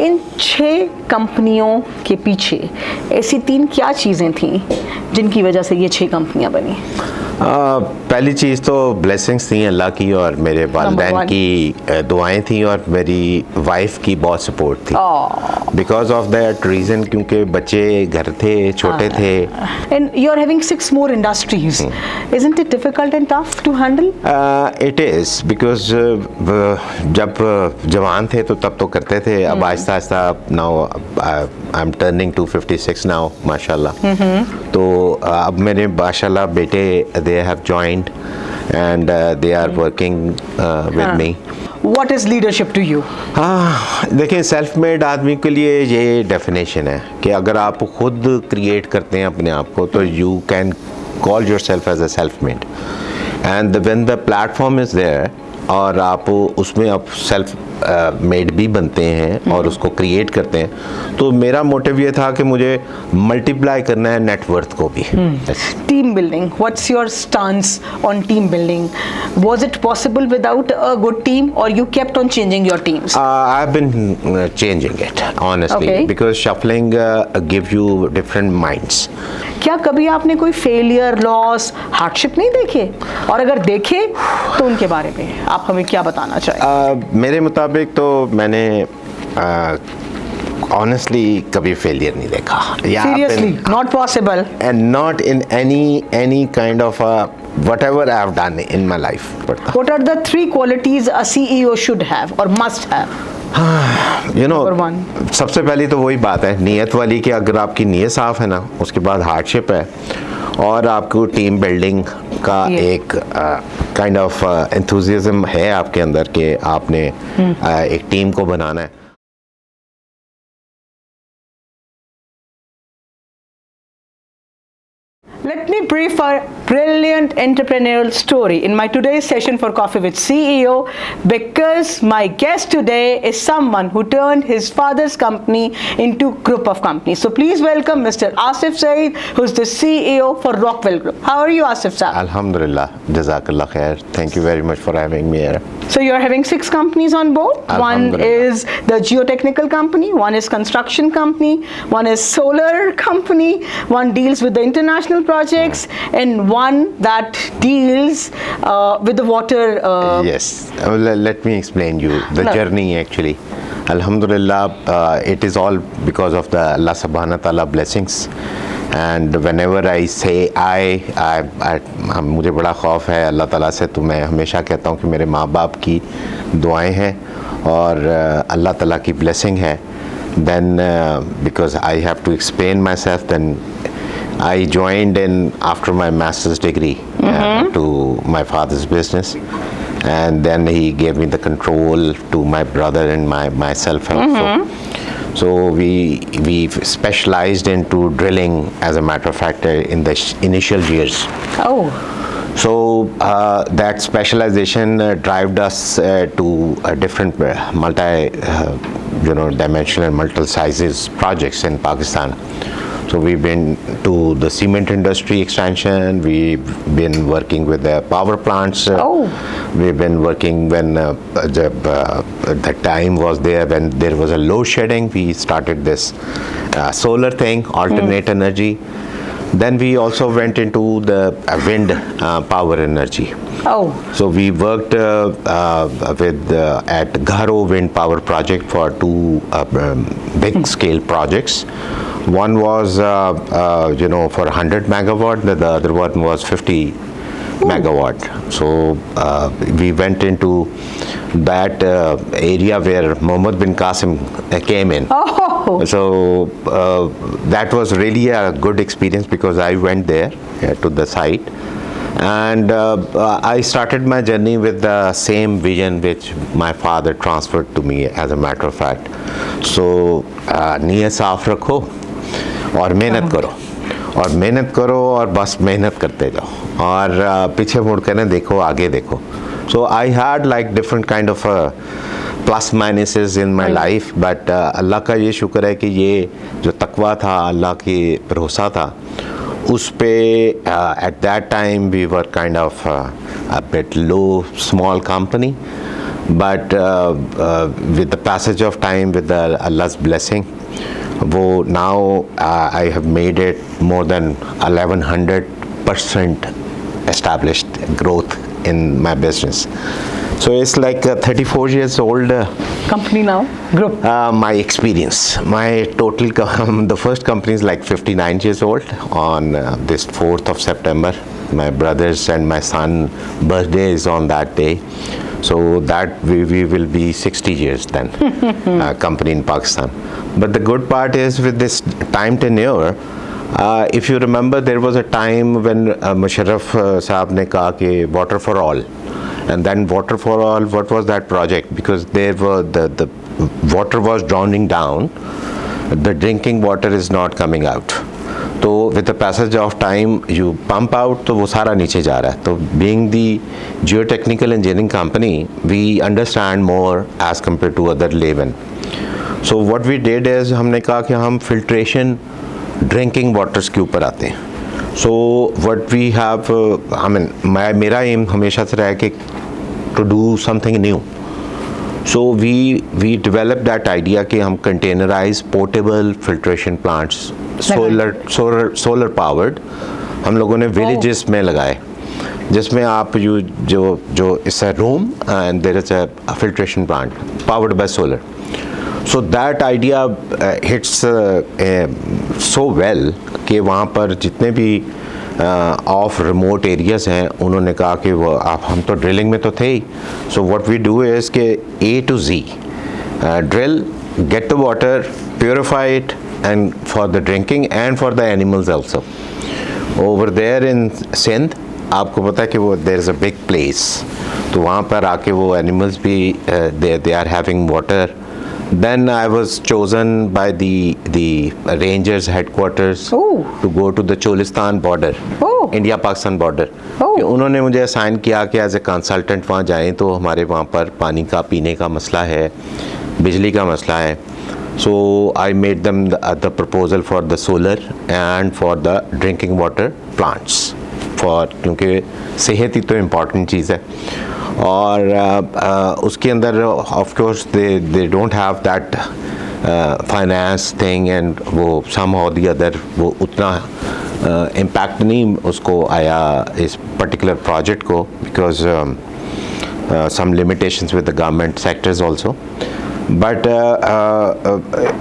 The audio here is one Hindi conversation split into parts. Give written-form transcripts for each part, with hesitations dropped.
इन 6 कंपनियों के पीछे ऐसी 3 क्या चीज़ें थीं जिनकी वजह से ये 6 कंपनियां बनी? पहली चीज़ तो ब्लेसिंग्स थी अल्लाह की, और मेरे वालिदैन की दुआएं थी, और मेरी वाइफ की बहुत सपोर्ट थी। बिकॉज ऑफ दैट रीज़न, क्योंकि बच्चे घर थे, छोटे थे। And you are having 6 more industries. Isn't it difficult and tough to handle? It is, because जब जवान थे तो तब तो करते थे। अब आहिस्ता आहिस्ता now I am turning to 56 now, माशाल्लाह। तो अब मेरे माशाल्लाह बेटे they have joined and they are working with me. What is leadership to you? देखिए, सेल्फ मेड आदमी के लिए ये डेफिनेशन है कि अगर आप खुद क्रिएट करते हैं अपने आप को, तो you can call yourself as a self made. And when the platform is there, और आप उसमें आप सेल्फ मेड भी बनते हैं और उसको क्रिएट करते हैं, तो मेरा मोटिव ये था कि मुझे मल्टीप्लाई करना है नेटवर्थ को भी। Team building, what's your stance on team building? Was it possible without a good team, और you kept on changing your teams? I have been changing it honestly, because shuffling give you different minds. क्या कभी आपने कोई फेलियर, लॉस, हार्डशिप नहीं देखे? और अगर देखे तो उनके बारे में आप हमें क्या बताना चाहेंगे? मेरे मुताबिक तो मैंने ऑनेस्टली कभी फेलियर नहीं देखा। Seriously, not possible. And not in any kind of whatever I have done in my life. What are the 3 qualities a CEO should have or must have? You know, Number 1. सबसे पहली तो वही बात है नीयत वाली, कि अगर आपकी नीयत साफ है ना, उसके बाद हार्डशिप है, और आपको टीम बिल्डिंग का एक काइंड ऑफ एंथुसियाज्म है आपके अंदर कि आपने एक टीम को बनाना है। Let me brief our brilliant entrepreneurial story in my today's session for Coffee with CEO, because my guest today is someone who turned his father's company into group of companies. So please welcome Mr. Asif Saeed, who's the CEO for Rockwell Group. How are you, Asif Saeed? Alhamdulillah, Jazakallah khair. Thank you very much for having me here. So you're having 6 companies on board. One is the geotechnical company, one is construction company, one is solar company, one deals with the international projects, and one that deals with the water. Yes, let me explain you the journey actually. Alhamdulillah, it is all because of the Allah subhanahu wa ta'ala blessings. And whenever I say I मुझे बड़ा खौफ है अल्लाह ताला से, तो मैं हमेशा कहता हूँ कि मेरे माँ बाप की दुआएं हैं और अल्लाह ताला की blessing है। Then because I have to explain myself, then I joined in after my master's degree to my father's business, and then he gave me the control to my brother and myself also. So we specialized into drilling, as a matter of fact, in the initial years. Oh. So that specialization drove us to different dimensional, multi sizes projects in Pakistan. So we've been to the cement industry expansion, we've been working with the power plants. We've been working when the time was there when there was a load shedding. We started this solar thing, alternate energy. Then we also went into the wind power energy. So we worked with at Gharo Wind Power Project for 2 big scale projects. One was for 100 megawatt, the other one was 50 megawatt. So we went into that area where Mohammed bin Qasim came in. So that was really a good experience, because I went there to the site, and I started my journey with the same vision which my father transferred to me, as a matter of fact. So नीयत साफ रखो और मेहनत करो, और मेहनत करो, और बस मेहनत करते जाओ, और पीछे मुड़ कर ना देखो, आगे देखो. So I had like different kind of plus minuses in my life, but अल्लाह का ये शुक्र है कि ये जो तकवा था, अल्लाह की भरोसा था, उस पे at that time we were kind of a bit low, small company, but with the passage of time, with Allah's blessing, वो now I have made it more than 1100% established growth in my business. So it's like a 34 years old Company now, group. my experience. My total, the first company is like 59 years old on this 4th of September. My brothers and my son birthday is on that day. So that we will be 60 years then, company in Pakistan. But the good part is with this time tenure, if you remember, there was a time when Musharraf Saab ne kaha कि water for all. And then water for all, what was that project? Because there were the water was drowning down, the drinking water is not coming out. तो with the passage of time you pump out, तो वो सारा नीचे जा रहा है. तो being the geotechnical engineering company, we understand more as compared to other laymen. So what we did is हमने कहा कि हम filtration drinking waters के ऊपर आते हैं. So what we have, I mean, मेरा aim हमेशा से रहा है कि to do something new. So we developed that idea कि हम containerized portable filtration plants, solar powered, हम लोगों ने villages में लगाए, जिसमें आप जो is a room and there is a filtration plant powered by solar. So that idea hits so well कि वहाँ पर जितने भी ऑफ रिमोट एरियाज हैं, उन्होंने कहा कि वो आप, हम तो ड्रिलिंग में तो थे ही. So what we do is के A to Z drill, get the water, purify it and for the drinking and for the animals also. Over there in Sindh, आपको पता है कि वो there is a big place, तो वहाँ पर आके वो एनिमल्स भी they are having water. Then I was chosen by the Rangers headquarters to go to the Cholistan border, India-Pakistan border. कि उन्होंने मुझे असाइन किया कि एज ए कंसल्टेंट वहाँ जाएं, तो हमारे वहाँ पर पानी का, पीने का मसला है, बिजली का मसला है. So I made them the proposal for the solar and for the drinking water plants, क्योंकि सेहत ही तो इम्पॉर्टेंट चीज़ है. और उसके अंदर of course they don't have that finance thing and वो सम और दी अदर वो उतना इम्पैक्ट नहीं उसको आया इस पर्टिकुलर प्रोजेक्ट को, because some limitations with the government sectors also. But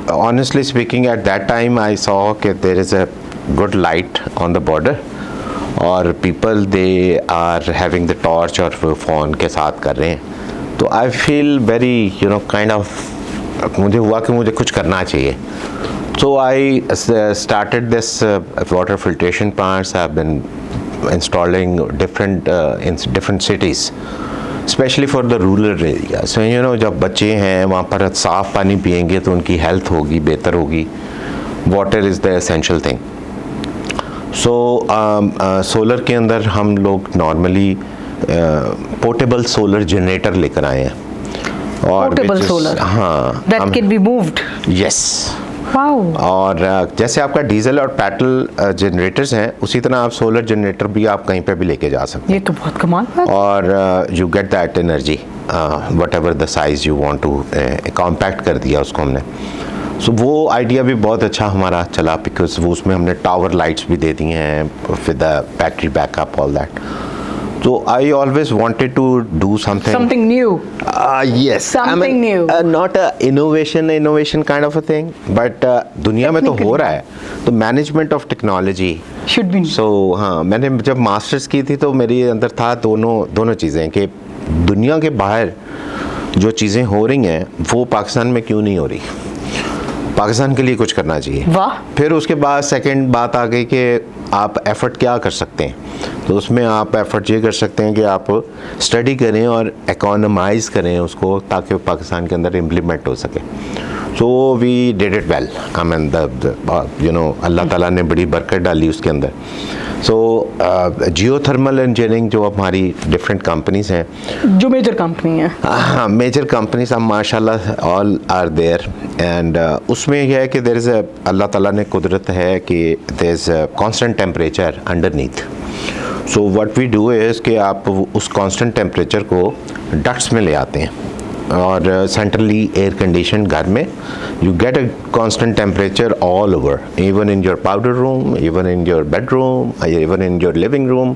honestly speaking, at that time I saw that there is a good light on the border, और people they are having the torch और फ़ोन के साथ कर रहे हैं. तो I feel very kind of, मुझे हुआ कि मुझे कुछ करना चाहिए. So I started this water filtration plants. I've been installing in different cities, especially for the rural area. So जब बच्चे हैं वहाँ पर साफ़ पानी पिएंगे तो उनकी हेल्थ होगी, बेहतर होगी. Water is the essential thing. So solar के अंदर हम लोग नॉर्मली पोर्टेबल सोलर जनरेटर लेकर आए हैं. और पोर्टेबल सोलर, हाँ, that can be moved. Yes. Wow. और जैसे आपका डीजल और पेट्रोल जनरेटर्स हैं, उसी तरह आप सोलर जनरेटर भी आप कहीं पे भी लेके जा सकते हैं. ये तो बहुत कमाल बात. और you get that energy whatever the size you want to, compact कर दिया उसको हमने. सो वो आइडिया भी बहुत अच्छा हमारा चला, बिकॉज वो उसमें हमने टावर लाइट्स भी दे दिए हैं with the battery backup, all that. So I always wanted to do something new. Yes, something new, not a innovation kind of a thing, but दुनिया में तो हो रहा है. तो management of technology should be. So हाँ, मैंने जब मास्टर्स की थी तो मेरे अंदर था दोनों चीज़ें, कि दुनिया के बाहर जो चीज़ें हो रही हैं वो पाकिस्तान में क्यों नहीं हो रही, पाकिस्तान के लिए कुछ करना चाहिए. वाह. फिर उसके बाद सेकंड बात आ गई कि आप एफ़र्ट क्या कर सकते हैं. तो उसमें आप एफ़र्ट ये कर सकते हैं कि आप स्टडी करें और इकोनोमाइज़ करें उसको, ताकि वो पाकिस्तान के अंदर इम्प्लीमेंट हो सके. So we did it well. I mean अल्लाह ताला ने बड़ी बरकत डाली उसके अंदर. सो जियोथर्मल इंजीनियरिंग जो हमारी डिफरेंट कंपनीज हैं, जो मेजर कंपनी है, हाँ, मेजर कंपनीज अब माशाल्लाह ऑल आर देयर. एंड उसमें यह है कि देयर इज़ अल्लाह ताला ने कुदरत है कि there is constant temperature underneath. So what we do is कि आप उस कांस्टेंट टेम्परेचर को डक्ट्स में ले आते हैं. और सेंट्रली एयर कंडीशन घर में, you get a constant temperature all over, even in your powder room, even in your bedroom, even in your living room,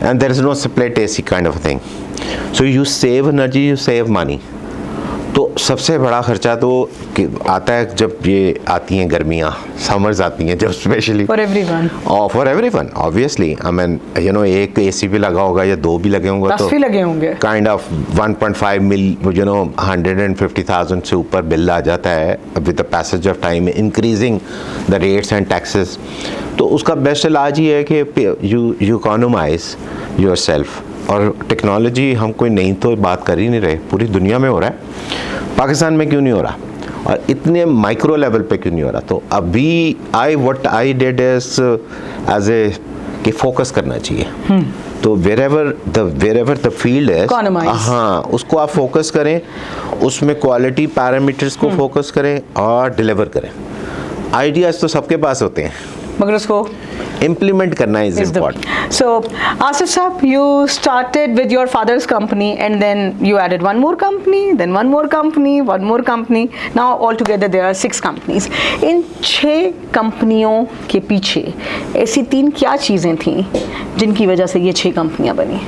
and there is no split AC kind of a thing. So you save energy, you save money. तो सबसे बड़ा खर्चा तो आता है जब ये आती हैं गर्मियाँ, समर्स आती हैं जब specially for everyone, for everyone obviously. I mean you know एक एसी भी लगा होगा या दो भी लगे होंगे, 10 भी लगे होंगे, kind of 1.5 mill you know 150,000 से ऊपर बिल आ जाता है with the passage of time, increasing the rates and taxes. तो उसका बेस्ट इलाज ये है कि यू इकोनोमाइज योर सेल्फ। और टेक्नोलॉजी हम कोई नई तो बात कर ही नहीं रहे, पूरी दुनिया में हो रहा है, पाकिस्तान में क्यों नहीं हो रहा और इतने माइक्रो लेवल पे क्यों नहीं हो रहा? तो अभी what I did is as a कि फोकस करना चाहिए। तो वेरेवर द फील्ड है, हाँ उसको आप फोकस करें, उसमें क्वालिटी पैरामीटर्स को फोकस करें और डिलीवर करें। आइडियाज तो सबके पास होते हैं मगर उसको implement करना is important. So, Asif Saab, you started with your father's company and then you added one more company, then one more company, one more company. Now altogether there are 6 companies. इन 6 कंपनियों के पीछे ऐसी 3 क्या चीज़ें थीं जिनकी वजह से ये 6 कंपनियां बनी?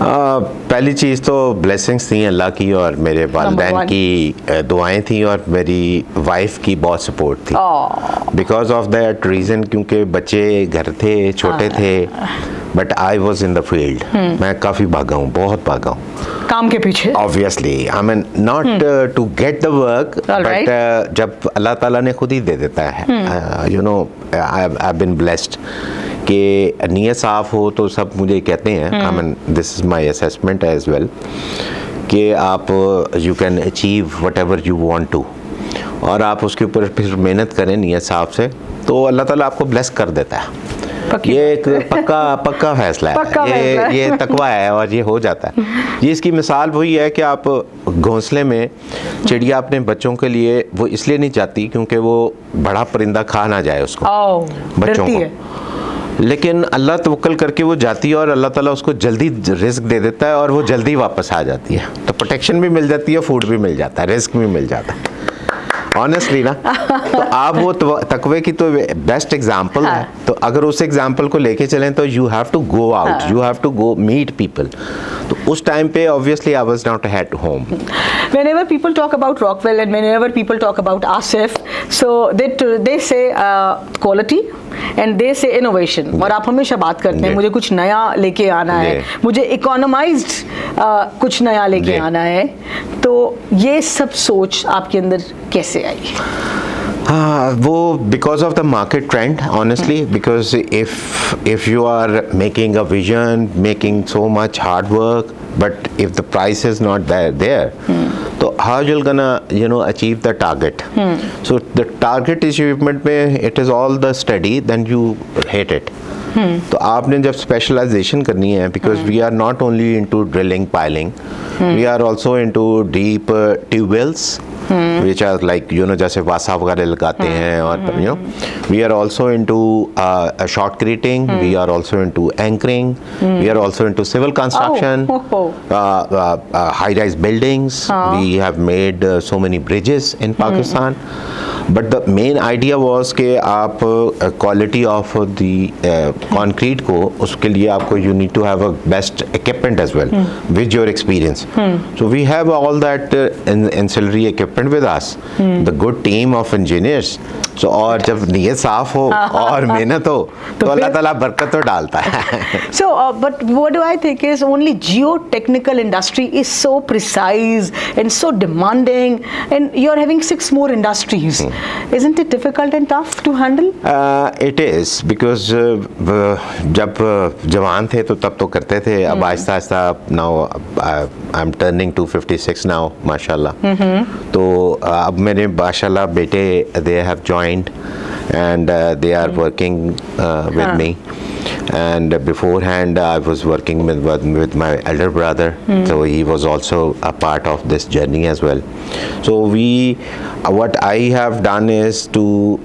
पहली चीज़ तो ब्लेसिंग्स थी अल्लाह की और मेरे वालिदैन की दुआएं थी और मेरी वाइफ की बहुत सपोर्ट थी। बिकॉज ऑफ दैट रीज़न, क्योंकि बच्चे घर थे, छोटे थे, but I was in the field. मैं काफ़ी भागा हूँ, बहुत भागा हूँ काम के पीछे। Obviously I mean not to get the work, but जब अल्लाह ताला ने खुद ही दे देता है, you know I been blessed कि नीयत साफ हो तो सब मुझे कहते हैं, I mean this is my assessment as well, कि आप you can achieve whatever you want to, और आप उसके ऊपर फिर मेहनत करें नीयत साफ से, तो अल्लाह ताला आपको ब्लेस कर देता है। ये एक पक्का फैसला है, ये तकवा है और ये हो जाता है। ये इसकी मिसाल वही है कि आप घोंसले में चिड़िया अपने बच्चों के लिए वो इसलिए नहीं चाहती क्योंकि वो बड़ा परिंदा खा ना जाए उसको, बच्चों को, लेकिन अल्लाह तवक्कल करके वो जाती है और अल्लाह ताला उसको जल्दी रिस्क दे देता है और वो जल्दी वापस आ जाती है। तो प्रोटेक्शन भी मिल जाती है, फूड भी मिल जाता है, रिस्क भी मिल जाता है। ऑनेस्टली ना, तो आप वो तकवे की तो बेस्ट एग्जांपल है। तो अगर उस एग्जांपल को लेके चलें तो you have to go out, you have to go meet people. तो उस टाइम पे obviously I was not at home. Whenever people talk about Rockwell and whenever people talk about Asif, so they say quality and they say innovation. और आप हमेशा बात करते हैं मुझे कुछ नया लेके आना है, मुझे इकोनोमाइज्ड कुछ नया लेके आना है। तो ये सब सोच आपके अंदर कैसे आई? वो because of the market trend, honestly, because if you are making a vision, making so much hard work, but if the price is not there, so how you're gonna achieve the target? So the target achievement में it is all the study, then you hit it. तो आपने जब स्पेशलाइजेशन करनी है, because we are not only into drilling, piling, we are also into deep tube-wells, which are like जैसे वासा वगैरह लगाते हैं, और we are also into shotcreting, we are also into anchoring, we are also into civil construction, high-rise buildings. We have made so many bridges in Pakistan. But the main idea was कि आप quality of the concrete को, उसके लिए आपको you need to have a best equipment as well with your experience. So we have all that ancillary equipment with us, the good team of engineers. So और जब नीयत साफ हो और मेहनत हो तो अल्लाह ताला बरकत तो डालता है। So but what do I think is only geotechnical industry is so precise and so demanding, and you're having 6 more industries. Isn't it difficult and tough to handle? It is, because जब जवान थे तो तब तो करते थे, अब आहिस्ता आहिस्ता now I'm turning to 56 now, माशाल्लाह। तो अब मेरे माशाल्लाह बेटे they have joined and they are working with me, and beforehand I was working with my elder brother, so he was also a part of this journey as well. So what I have done is to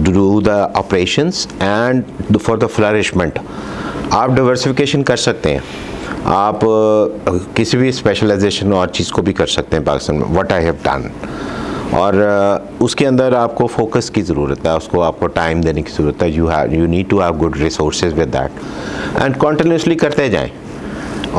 do the operations and for the flourishment. आप diversification कर सकते हैं, आप किसी भी स्पेशलाइजेशन और चीज़ को भी कर सकते हैं पाकिस्तान में, व्हाट आई हैव डन। और उसके अंदर आपको फोकस की ज़रूरत है, उसको आपको टाइम देने की ज़रूरत है। You need to have good resources with that and continuously करते जाएं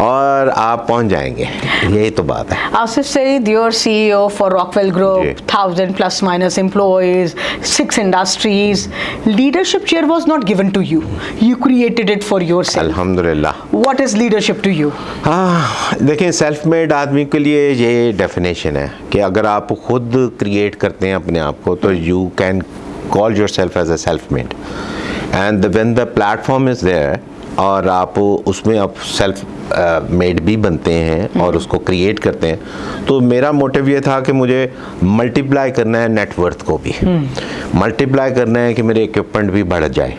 और आप पहुंच जाएंगे, यही तो बात है। Asif Saeed, you're CEO for Rockwell Group, ji. 1,000 plus minus employees, 6 industries. Leadership chair was not given to you. You created it for yourself. अल्हम्दुलिल्लाह। What is leadership to you? हाँ, देखिए सेल्फ मेड आदमी के लिए ये डेफिनेशन है कि अगर आप खुद क्रिएट करते हैं अपने आप को तो you can call yourself as a self made and when the platform is there और आप उसमें आप सेल्फ मेड भी बनते हैं और उसको क्रिएट करते हैं, तो मेरा मोटिव ये था कि मुझे मल्टीप्लाई करना है नेटवर्थ को भी, मल्टीप्लाई करना है कि मेरे इक्विपमेंट भी बढ़ जाए,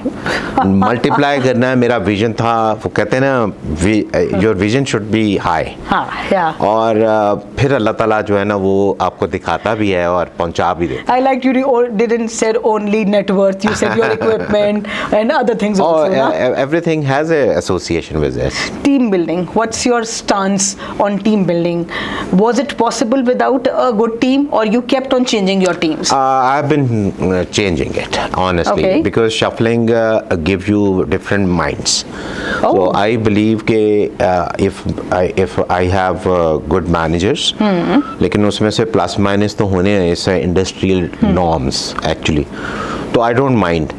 मल्टीप्लाई करना है। मेरा विजन था, वो कहते हैं ना your vision should be high. और फिर अल्लाह ताला जो है ना वो आपको दिखाता भी है और पहुंचा भी देता I liked you didn't say only net worth, you said your equipment and other things है। also. na? Everything has a association with it. Team building, what's your stance on team building? Was it possible without a good team or you kept on changing your teams? I've been changing it honestly, Okay. because shuffling give you different minds. Oh. So I believe कि if I have good managers, लेकिन उसमें से प्लस माइनस तो होने हैं, इस इंडस्ट्रियल नॉर्म्स एक्चुअली, तो आई डोंट माइंड।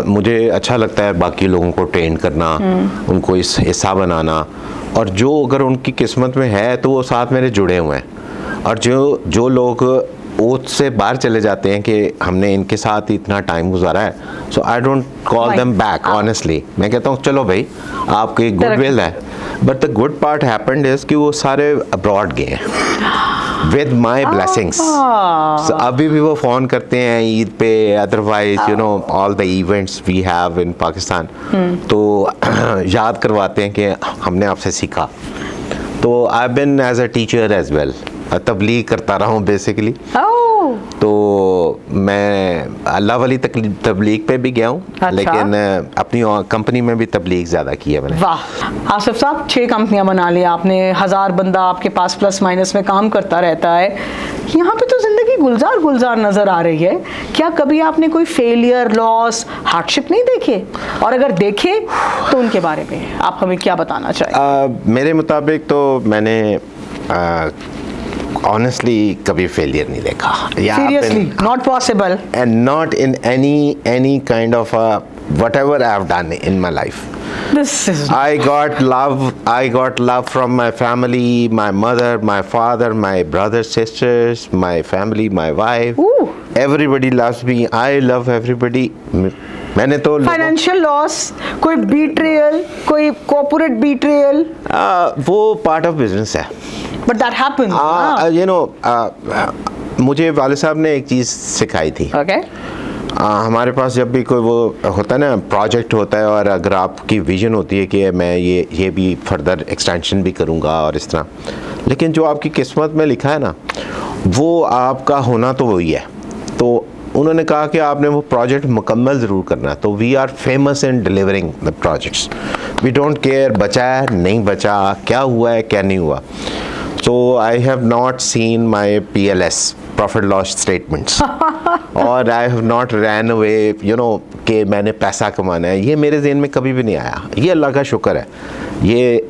मुझे अच्छा लगता है बाकी लोगों को ट्रेन करना, उनको इस हिस्सा बनाना, और जो अगर उनकी किस्मत में है तो वो साथ मेरे जुड़े हुए हैं। और जो लोग ओथ से बाहर चले जाते हैं कि हमने इनके साथ इतना टाइम गुजारा है, so I don't call them back honestly. मैं कहता हूँ चलो भाई आपकी गुडविल है, but the good part happened is कि वो सारे अब्रॉड गए हैं विद माई ब्लेसिंग्स। अभी भी वो फ़ोन करते हैं ईद पे, otherwise you know all the events we have in Pakistan, तो याद करवाते हैं कि हमने आपसे सीखा। तो I been as a teacher as well, तबलीग करता रहा हूँ बेसिकली। तो मैं अल्लाह वाली तबलीग पे भी गया हूँ, अच्छा। लेकिन अपनी कंपनी में भी तबलीग ज़्यादा की है मैंने। वाह आसिफ साहब, 6 कंपनियां बना ली आपने, 1000 बंदा आपके पास प्लस माइनस में काम करता रहता है। यहाँ पे तो जिंदगी गुलजार गुलजार नजर आ रही है। क्या कभी आपने कोई फेलियर, लॉस, हार्डशिप नहीं देखे? और अगर देखे तो उनके बारे में आप हमें क्या बताना चाहेंगे? मेरे मुताबिक तो मैंने honestly कभी फेलियर नहीं देखा। Seriously, not possible. And not in any kind of whatever I have done in my life. This is I got love from my family, my mother, my father, my brothers, sisters, my family, my wife. Ooh. Everybody loves me. I love everybody. मैंने तो फाइनेंशियल लॉस, कोई बीट्रेयल, कोई कॉर्पोरेट बीट्रेयल, वो पार्ट ऑफ बिजनेस है। But that happens. You know मुझे वाले साहब ने एक चीज़ सिखाई थी। ओके। हमारे पास जब भी कोई वो होता है ना प्रोजेक्ट होता है, और अगर आपकी विजन होती है कि मैं ये भी फर्दर एक्सटेंशन भी करूँगा और इस तरह, लेकिन जो आपकी किस्मत में लिखा है ना वो आपका होना तो वही है। तो उन्होंने कहा कि आपने वो प्रोजेक्ट मुकम्मल ज़रूर करना है। तो we are famous in delivering the projects. We don't care बचा है नहीं बचा, क्या हुआ है क्या नहीं हुआ। So I have not seen my PLS, profit loss statements, और I have not ran away, you know, कि मैंने पैसा कमाना है, ये मेरे ज़हन में कभी भी नहीं आया। ये अल्लाह का शुक्र है। ये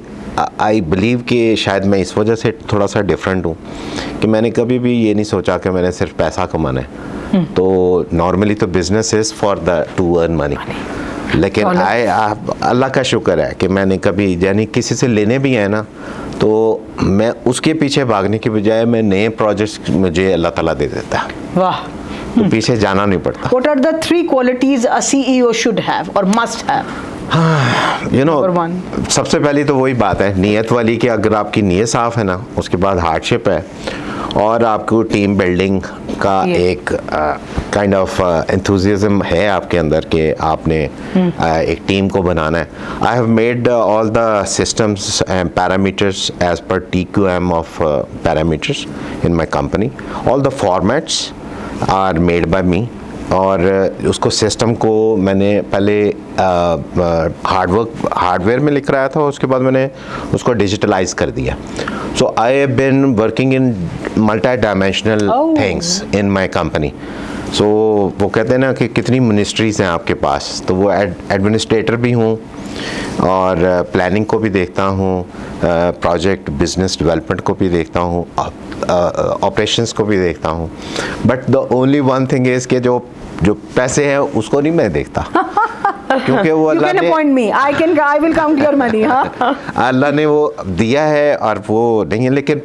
आई बिलीव कि शायद मैं इस वजह से थोड़ा सा डिफरेंट हूँ कि मैंने कभी भी ये नहीं सोचा कि मैंने सिर्फ पैसा कमाना है। तो नॉर्मली तो business is for the two earn money, लेकिन अल्लाह का शुक्र है कि मैंने कभी यानी किसी से लेने भी है ना तो मैं उसके पीछे भागने के बजाय मैं नए प्रोजेक्ट्स मुझे अल्लाह ताला दे देता है। वाह। तो पीछे जाना नहीं पड़ता। What are the 3 qualities a CEO should have or must have? You know Number 1. सबसे पहली तो वही बात है नीयत वाली कि अगर आपकी नीयत साफ है ना, उसके बाद हार्डशिप है और आपको टीम बिल्डिंग का एक काइंड ऑफ एंथुजियाज्म है आपके अंदर कि आपने एक टीम को बनाना है। I have made all the systems and parameters as per TQM of parameters in my company. All the formats are made by me और उसको सिस्टम को मैंने पहले हार्डवेयर में लिख रहा था, उसके बाद मैंने उसको डिजिटलाइज कर दिया. So I have been working in multi dimensional things in my company. So वो कहते हैं ना कि कितनी मिनिस्ट्रीज़ हैं आपके पास, तो वो एडमिनिस्ट्रेटर भी हूँ और प्लानिंग को भी देखता हूँ, प्रोजेक्ट बिजनेस डेवलपमेंट को भी देखता हूँ, ऑपरेशंस को भी देखता हूँ. But the only one thing is कि जो पैसे हैं उसको नहीं मैं देखता. क्योंकि वो अल्लाह ने अल्लाह ने वो दिया है और वो नहीं है. लेकिन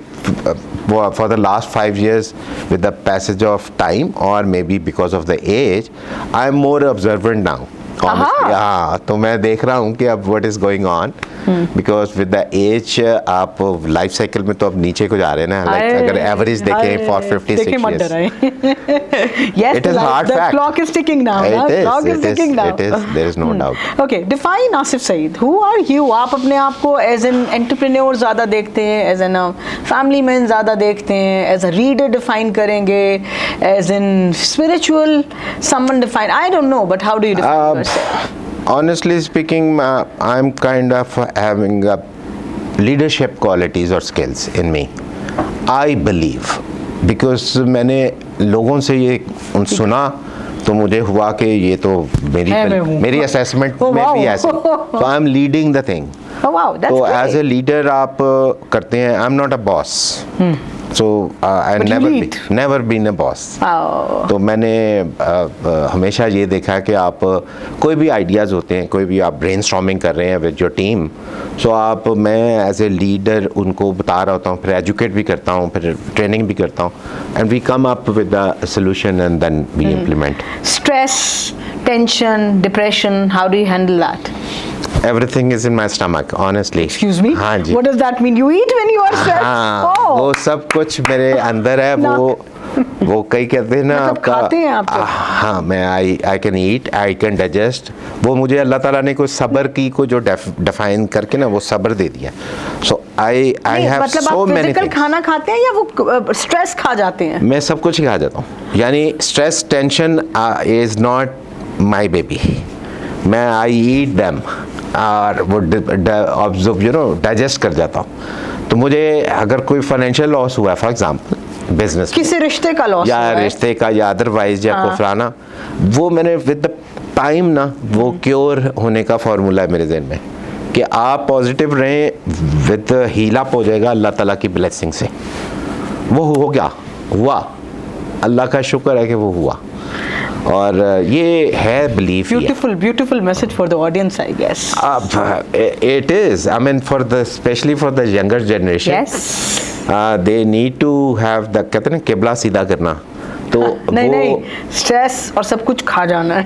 for the last 5 years, with the passage of time or maybe because of the age, I am more observant now. Honestly, हाँ, तो मैं देख रहा हूँ कि अब what is going on, because with the age आप लाइफ साइकिल में तो अब नीचे को जा रहे हैं ना. Like अगर एवरेज देखें for 56 years, yes, it is hard the fact. clock is ticking now. It is. There is no doubt. Okay, define Asif Saeed. Who are you? आप अपने आप को as an entrepreneur ज़्यादा देखते हैं, as an family man ज़्यादा देखते हैं, as a reader define करेंगे, as in spiritual someone define. I don't know, but how do you define yourself? Honestly speaking, I'm kind of having leadership qualities or skills in me. I believe, because मैंने लोगों से ये सुना तो मुझे हुआ कि ये तो मेरी असेसमेंट में भी ऐसे. So I'm leading the thing. Oh wow, that's तो great. as a leader आप करते हैं. I'm not a boss. So I never been a boss. तो मैंने हमेशा ये देखा कि आप कोई भी आइडियाज़ होते हैं, कोई भी आप ब्रेनस्टॉर्मिंग कर रहे हैं विद योर टीम, सो आप मैं एज ए लीडर उनको बता रहा होता हूँ, फिर एजुकेट भी करता हूँ, फिर ट्रेनिंग भी करता हूँ, and we come up with the solution and then we implement. Stress, tension, depression, how do you handle that? Everything is in my stomach, honestly. Excuse me? हाँ जी. What does that mean? You eat when you are stressed? हाँ, Oh. वो सब कुछ मेरे अंदर है. वो कई कहते हैं ना आपका, खाते हैं आप तो? हाँ, मैं I can eat, I can digest. वो मुझे अल्लाह ताला ने कोई सब्र की को जो डिफाइन करके ना वो सब्र दे दिया. So I have so many things. खाना खाते हैं या वो स्ट्रेस खा जाते हैं? मैं सब कुछ ही खा जाता हूँ. यानी stress tension is not my baby. मैं आई ईट दैम और वो ऑब्जर्व डाइजेस्ट कर जाता हूँ. तो मुझे अगर कोई फाइनेंशियल लॉस हुआ है, फॉर एग्जांपल बिजनेस, किसी रिश्ते का लॉस या रिश्ते का या अदरवाइज या कोई फलाना, वो मैंने विद द टाइम ना वो क्योर होने का फॉर्मूला है मेरे जहन में कि आप पॉजिटिव रहें, विद हील अप हो जाएगा अल्लाह ताला की ब्लेसिंग से. वो हो गया, हुआ, अल्लाह का शुक्र है कि वो हुआ. और ये है belief. Beautiful message for the audience, I guess. It is. I mean, especially for the younger generation. Yes. They need to have the, कहते हैं ना, किबला सीधा करना. तो नहीं, स्ट्रेस और सब कुछ खा जाना है.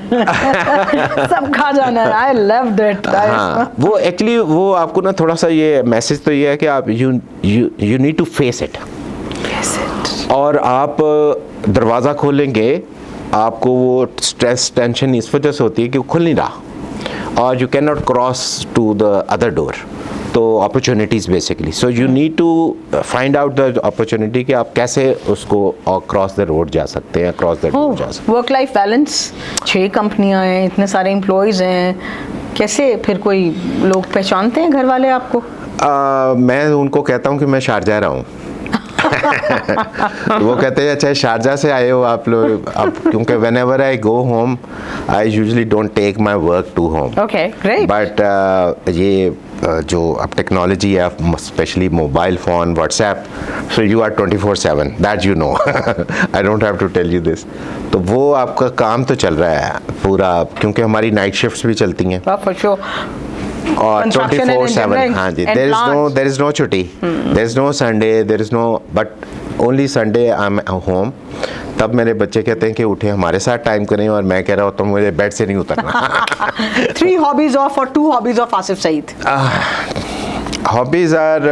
सब खा जाना है. I love that. हाँ, वो एक्चुअली वो आपको ना थोड़ा सा ये मैसेज तो ये है कि आप you need to face it. और आप दरवाज़ा खोलेंगे, आपको वो स्ट्रेस टेंशन इस वजह से होती है कि वो खुल नहीं रहा और you can not cross to the other door. तो opportunities basically, so you need to find out the opportunity कि आप कैसे उसको क्रॉस द रोड जा सकते हैं, क्रॉस द रोड जा सकते हैं. वर्क लाइफ बैलेंस, 6 कंपनियां हैं, इतने सारे एम्प्लॉयज़ हैं, कैसे फिर कोई लोग पहचानते हैं घर वाले आपको? मैं उनको कहता हूँ कि मैं शारजा रहा हूँ. वो कहते हैं अच्छा शारजा से आए हो आप लोग. अब क्योंकि whenever I go home, I usually don't take my work to home. Okay, great. But ये जो अब टेक्नोलॉजी है, specially mobile phone, WhatsApp, so you are 24/7, that you know. I don't have to tell you this. तो वो आपका काम तो चल रहा है पूरा, क्योंकि हमारी नाइट शिफ्ट्स भी चलती हैं. For sure. और 24/7. हाँ जी. there is no छुट्टी, there is no Sunday, there is no, but only Sunday I'm home. तब मेरे बच्चे कहते हैं कि उठे हमारे साथ टाइम करें, और मैं कह रहा हूँ तो मुझे बेड से नहीं उतरना. 3 hobbies of or 2 hobbies of Asif Saeed. Hobbies are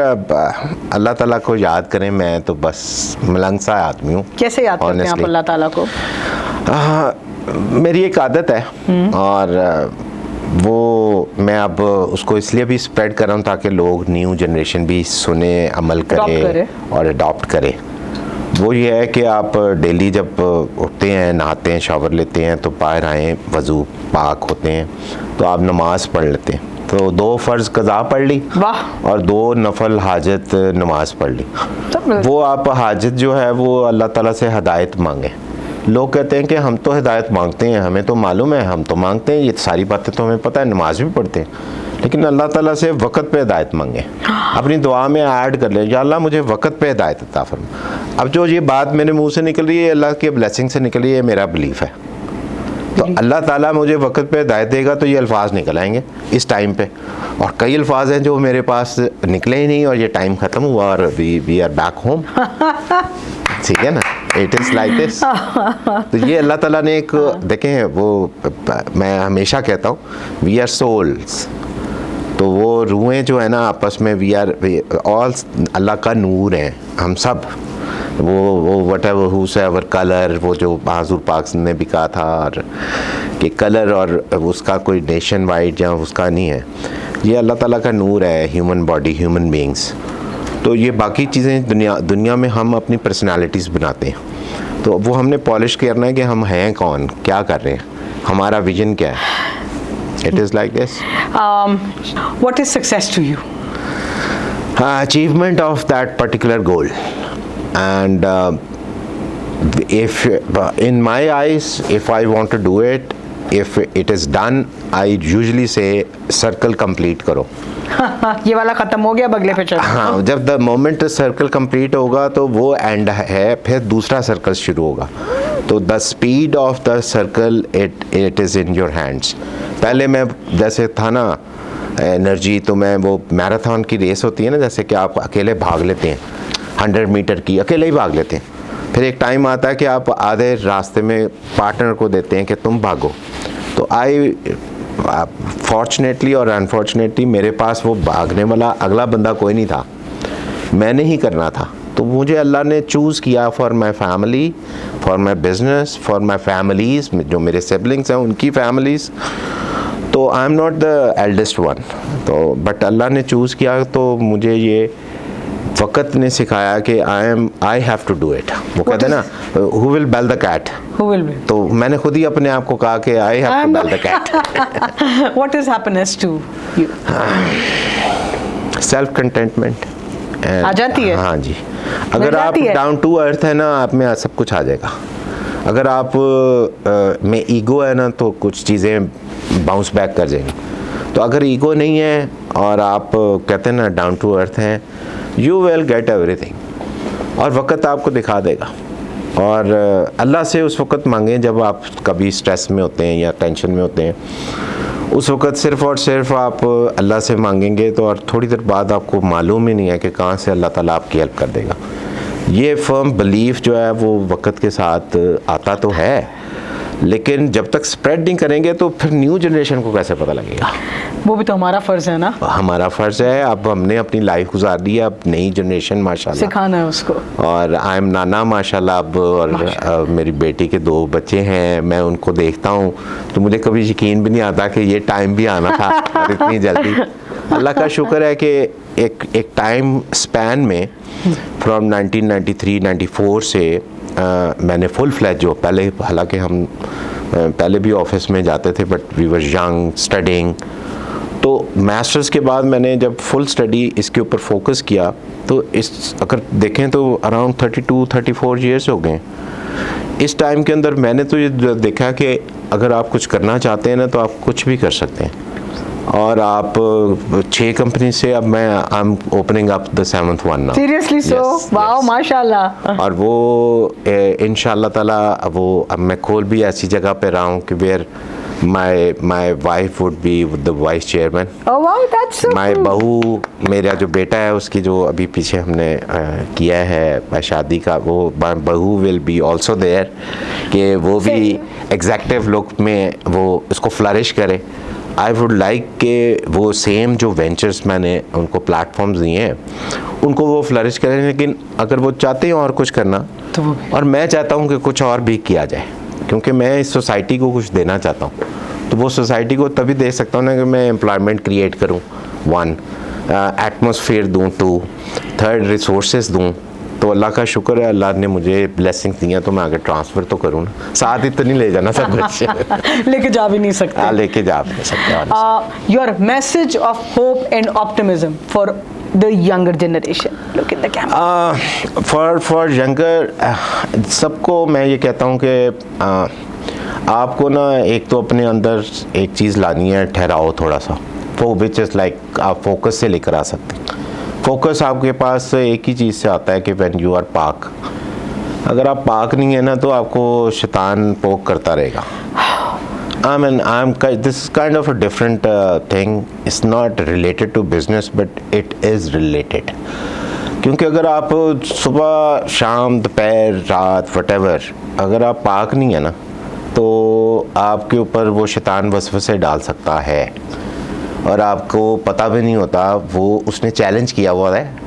अल्लाह ताला को याद करें. मैं तो बस मलंग सा आदमी हूँ. कैसे याद करते हैं आप अल्लाह ताला को? मेरी एक आदत है, और वो मैं अब उसको इसलिए भी स्प्रेड कर रहा हूँ ताकि लोग, न्यू जनरेशन भी सुने, अमल करे और अडॉप्ट करे. वो ये है कि आप डेली जब उठते हैं, नहाते हैं, शावर लेते हैं, तो बाहर आए, वज़ू पाक होते हैं, तो आप नमाज़ पढ़ लेते हैं। तो 2 फ़र्ज़ कज़ा पढ़ ली और 2 नफल हाजत नमाज पढ़ ली। वो आप हाजत जो है वो अल्लाह ताला से हिदायत मांगे। लोग कहते हैं कि हम तो हिदायत मांगते हैं, हमें तो मालूम है, हम तो मांगते हैं, ये सारी बातें तो हमें पता है, नमाज भी पढ़ते हैं, लेकिन अल्लाह ताला से वक़्त पे हिदायत मांगे। अपनी दुआ में ऐड कर लें, या अल्लाह मुझे वक़्त पे हिदायत अता फरमा। अब जो ये बात मेरे मुंह से निकल रही है, अल्लाह के ब्लेसिंग से निकल रही है, मेरा बिलीफ है। तो अल्लाह ताला मुझे वक़्त पे हिदायत देगा तो ये अल्फाज निकल आएंगे इस टाइम पे। और कई अल्फाज हैं जो मेरे पास निकले ही नहीं और ये टाइम ख़त्म हुआ और वी आर बैक होम। ठीक है ना, इट इज़ लाइक दिस। तो ये अल्लाह ताला ने एक, देखें वो मैं हमेशा कहता हूँ, वी आर सोल्स। तो वो रूहें जो है ना आपस में, वी आर ऑल अल्लाह का नूर हैं हम सब। वो वट एवर हुस एवर कलर, वो जो हुज़ूर पाक ने भी कहा था और कि कलर और उसका कोई नेशन वाइड या उसका नहीं है, ये अल्लाह ताला का नूर है, ह्यूमन बॉडी, ह्यूमन बींग्स। तो ये बाकी चीज़ें दुनिया में हम अपनी पर्सनालिटीज़ बनाते हैं, तो वो हमने पॉलिश करना है कि हम हैं कौन, क्या कर रहे हैं, हमारा विजन क्या है। It is like this. What is success to you? Achievement of that particular goal. And if in my eyes, if I want to do it, if it is done, I usually say circle complete करो। ये वाला ख़त्म हो गया, बगले पे चलो। हाँ, जब द मोमेंट सर्कल कंप्लीट होगा तो वो एंड है, फिर दूसरा सर्कल शुरू होगा। तो the speed of the circle it is in your hands. पहले मैं जैसे था ना एनर्जी, तो मैं वो मैराथन की रेस होती है ना, जैसे कि आप अकेले भाग लेते हैं 100 मीटर की, अकेले ही भाग लेते हैं। फिर एक टाइम आता है कि आप आधे रास्ते में पार्टनर को देते हैं कि तुम भागो। तो फॉर्चुनेटली और अनफॉर्चुनेटली मेरे पास वो भागने वाला अगला बंदा कोई नहीं था, मैंने ही करना था। तो मुझे अल्लाह ने चूज़ किया for my family, for my business, for my families, जो मेरे सिबलिंग्स हैं उनकी फैमिलीज़। तो I am not the eldest one, तो बट अल्लाह ने चूज़ किया। तो मुझे ये वक़्त ने सिखाया कि I have to do it. वो कहते हैं ना, who will bell the cat, तो मैंने खुद ही अपने आप को कहा कि I have to bell the cat. What is happiness to you? Self contentment आ जाती है। हाँ जी, अगर आप डाउन टू अर्थ है ना, आप में सब कुछ आ जाएगा। अगर आप में ईगो है ना, तो कुछ चीज़ें बाउंस बैक कर जाएंगी। तो अगर ईगो नहीं है और आप कहते हैं ना डाउन टू अर्थ हैं, यू विल गेट एवरीथिंग, और वक़्त आपको दिखा देगा। और अल्लाह से उस वक़्त मांगें जब आप कभी स्ट्रेस में होते हैं या टेंशन में होते हैं, उस वक़्त सिर्फ़ और सिर्फ आप अल्लाह से मांगेंगे तो, और थोड़ी देर बाद आपको मालूम ही नहीं है कि कहाँ से अल्लाह ताला आपकी हेल्प कर देगा। ये फर्म बिलीफ जो है वो वक़्त के साथ आता तो है, लेकिन जब तक स्प्रेड नहीं करेंगे तो फिर न्यू जनरेशन को कैसे पता लगेगा। वो भी तो हमारा फ़र्ज़ है ना। हमारा फ़र्ज़ है। अब हमने अपनी लाइफ गुजार दी है, अब नई जनरेशन माशाल्लाह सिखाना है उसको। और आई एम नाना माशाल्लाह अब, और मेरी बेटी के 2 बच्चे हैं, मैं उनको देखता हूँ तो मुझे कभी यकीन भी नहीं आता कि ये टाइम भी आना था और इतनी जल्दी। अल्लाह का शुक्र है कि एक टाइम स्पैन में फ्रॉम 1993-94 से मैंने फुल फ्लैज, जो पहले हालांकि हम पहले भी ऑफिस में जाते थे, but we were young studying, तो मास्टर्स के बाद मैंने जब फुल स्टडी इसके ऊपर फोकस किया, तो इस अगर देखें तो अराउंड 32-34 ईयर्स हो गए। इस टाइम के अंदर मैंने तो ये देखा कि अगर आप कुछ करना चाहते हैं ना, तो आप कुछ भी कर सकते हैं। और आप 6 कंपनी से, अब मैं I am opening up the 7th one now. Seriously so, wow माशाल्लाह। और वो इंशाल्लाह ताला वो अब मैं खोल भी ऐसी जगह पे रहा हूँ कि where my wife would be the vice chairman. Oh wow, that's so. My बहू, मेरा जो बेटा है उसकी जो अभी पीछे हमने किया है शादी का, वो बहू विल बी आल्सो देयर, कि वो भी एग्जेक्टिव लुक में वो उसको फ्लरिश करे। आई वुड लाइक के वो सेम जो वेंचर्स मैंने उनको प्लेटफॉर्म्स दिए हैं उनको वो फ्लरिश करें, लेकिन अगर वो चाहते हैं और कुछ करना तो वो भी। और मैं चाहता हूँ कि कुछ और भी किया जाए, क्योंकि मैं इस सोसाइटी को कुछ देना चाहता हूँ। तो वो सोसाइटी को तभी दे सकता हूँ ना कि मैं एम्प्लॉयमेंट क्रिएट करूँ, 1 एटमॉस्फेयर दूँ, 2 3 रिसोर्सेज दूँ, तो अल्लाह का शुक्र है, अल्लाह ने मुझे ब्लेसिंग दी है, तो मैं आगे ट्रांसफ़र तो करूँ ना, साथ ही तो नहीं ले जाना सब कुछ। लेके जा भी नहीं सकते। हाँ, लेके जा भी नहीं सकते। Your message of hope and optimism for the younger generation. Look in the camera. For younger, सबको मैं ये कहता हूँ कि आपको ना एक तो अपने अंदर एक चीज़ लानी है, ठहराओ थोड़ा सा, वो विच इज़ लाइक आप फोकस से लेकर आ सकते हैं। फोकस आपके पास एक ही चीज़ से आता है कि व्हेन यू आर पाक। अगर आप पाक नहीं है ना तो आपको शैतान पोक करता रहेगा। This is kind of a different thing. It's not related to business, but it is related. क्योंकि अगर आप सुबह, शाम, दोपहर, रात, whatever, अगर आप पाक नहीं है ना तो आपके ऊपर वो शैतान वसवसे डाल सकता है और आपको पता भी नहीं होता। वो उसने चैलेंज किया हुआ है।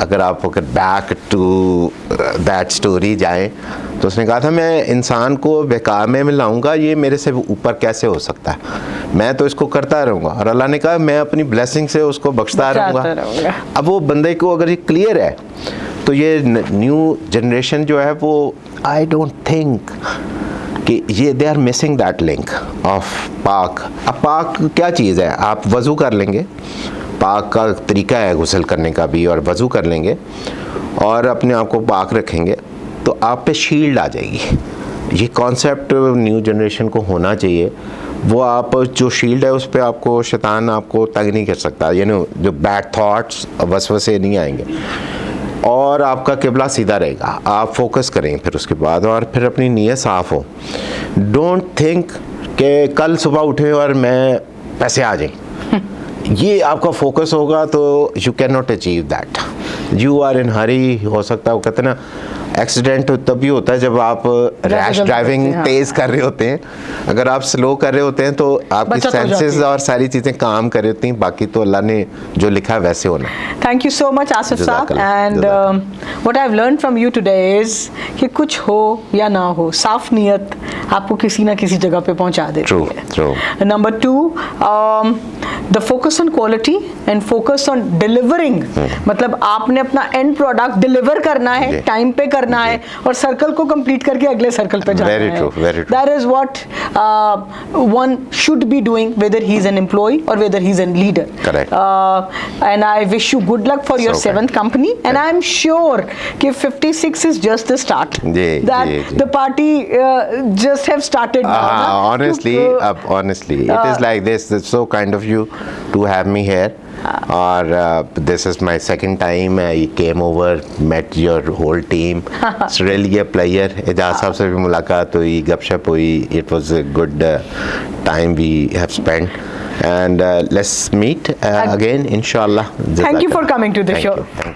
अगर आप अगर बैक टू दैट स्टोरी जाएं तो उसने कहा था मैं इंसान को बेकार में लाऊंगा, ये मेरे से ऊपर कैसे हो सकता है, मैं तो इसको करता रहूँगा। और अल्लाह ने कहा मैं अपनी ब्लेसिंग से उसको बख्शता रहूँगा। अब वो बंदे को अगर ये क्लियर है तो ये न्यू जनरेशन जो है वो आई डोंट थिंक कि ये they are missing that link of Pak. अब पाक क्या चीज़ है? आप वज़ू कर लेंगे, पाक का तरीका है गुस्ल करने का भी, और वज़ू कर लेंगे और अपने आप को पाक रखेंगे तो आप पे शील्ड आ जाएगी। ये कॉन्सेप्ट न्यू जनरेशन को होना चाहिए। वो आप जो शील्ड है उस पर आपको शैतान आपको तंग नहीं कर सकता, यानी जो बैड थॉट्स वसवसे नहीं आएंगे और आपका किबला सीधा रहेगा। आप फोकस करें फिर उसके बाद, और फिर अपनी नीयत साफ़ हो। डोंट थिंक कि कल सुबह उठे और मैं पैसे आ जाएं। ये आपका फोकस होगा तो you can not achieve that. You are in hurry. हो सकता है वो कहते हैं ना एक्सीडेंट तभी होता है जब आप रैश ड्राइविंग तेज़ कर रहे होते हैं। अगर आप स्लो कर रहे होते हैं तो आपकी सेंसेस और सारी चीज़ें काम कर रही होती हैं, बाकी तो अल्लाह ने जो लिखा है वैसे होना। Thank you so much Asif साहब। And what I have learn from you today is कि कुछ हो या ना हो, साफ नीयत आपको किसी ना किसी जगह पे पहुंचा देती है। Number 2, the focus on quality and focus on delivering. मतलब आपने अपना एंड प्रोडक्ट डिलीवर करना है, टाइम पे करना है और सर्कल को कंप्लीट करके अगले सर्कल पे जाना है। That is what one should be doing, whether he is an employee or whether he is a leader. Correct. And I wish you good luck for your 7th company. And I am sure कि 56 is just the start. That the party just have started. Honestly, it is like this. It's so kind of you to have me here. और this is my second time I came over, met your whole team. It's really a pleasure. Ejaz साहब से भी मुलाकात हुई, गपशप हुई. It was a good time we have spent. And let's meet again, inshallah. Thank you for coming to the show. Thank you.